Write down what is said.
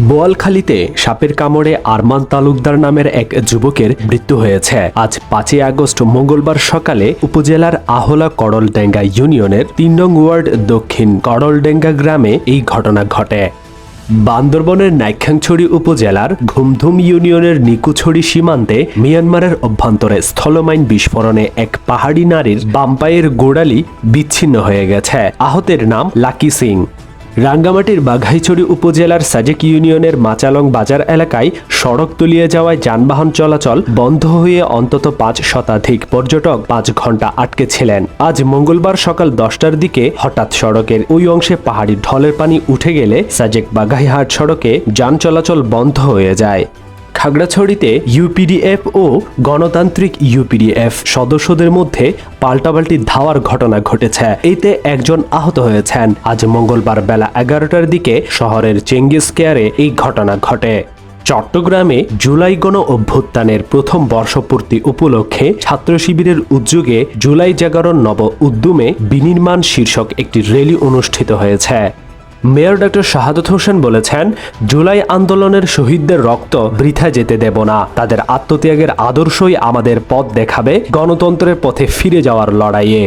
বোয়ালখালীতে সাপের কামড়ে আরমান তালুকদার নামের এক যুবকের মৃত্যু হয়েছে। আজ 5 আগস্ট মঙ্গলবার সকালে উপজেলার আহলা করলডেঙ্গা ইউনিয়নের 3 নং ওয়ার্ড দক্ষিণ করলডেঙ্গা গ্রামে এই ঘটনা ঘটে। বান্দরবনের নাইক্ষ্যংছড়ি উপজেলার ঘুমধুম ইউনিয়নের নিকুছড়ি সীমান্তে মিয়ানমারের অভ্যন্তরে স্থলমাইন বিস্ফোরণে এক পাহাড়ি নারীর বাম পায়ের গোড়ালি বিচ্ছিন্ন হয়ে গেছে। আহতের নাম লাকি সিং। রাঙ্গামাটির বাঘাইছড়ি উপজেলার সাজেক ইউনিয়নের মাচালং বাজার এলাকায় সড়ক তলিয়ে যাওয়ায় যানবাহন চলাচল বন্ধ হয়ে অন্তত 5 শতাধিক পর্যটক 5 ঘন্টা আটকে ছিলেন। আজ মঙ্গলবার সকাল 10টার দিকে হঠাৎ সড়কের ওই অংশে পাহাড়ি ঢলের পানি উঠে গেলে সাজেক বাঘাইহাট সড়কে যান চলাচল বন্ধ হয়ে যায়। খাগড়াছড়িতে ইউপিডিএফ ও গণতান্ত্রিক ইউপিডিএফ সদস্যদের মধ্যে পাল্টাপাল্টি ধাওয়ার ঘটনা ঘটেছে। এতে একজন আহত হয়েছেন। আজ মঙ্গলবার বেলা 11টার দিকে শহরের চেঙ্গিস কেয়ারে এই ঘটনা ঘটে। চট্টগ্রামে জুলাই গণ অভ্যুত্থানের প্রথম বর্ষপূর্তি উপলক্ষে ছাত্র শিবিরের উদ্যোগে জুলাই জাগরণ নব উদ্যমে বিনির্মাণ শীর্ষক একটি র্যালি অনুষ্ঠিত হয়েছে। মেয়র ডক্টর শাহাদত হোসেন বলেছেন, জুলাই আন্দোলনের শহীদদের রক্ত বৃথা যেতে দেব না। তাদের আত্মত্যাগের আদর্শই আমাদের পথ দেখাবে গণতন্ত্রের পথে ফিরে যাওয়ার লড়াইয়ে।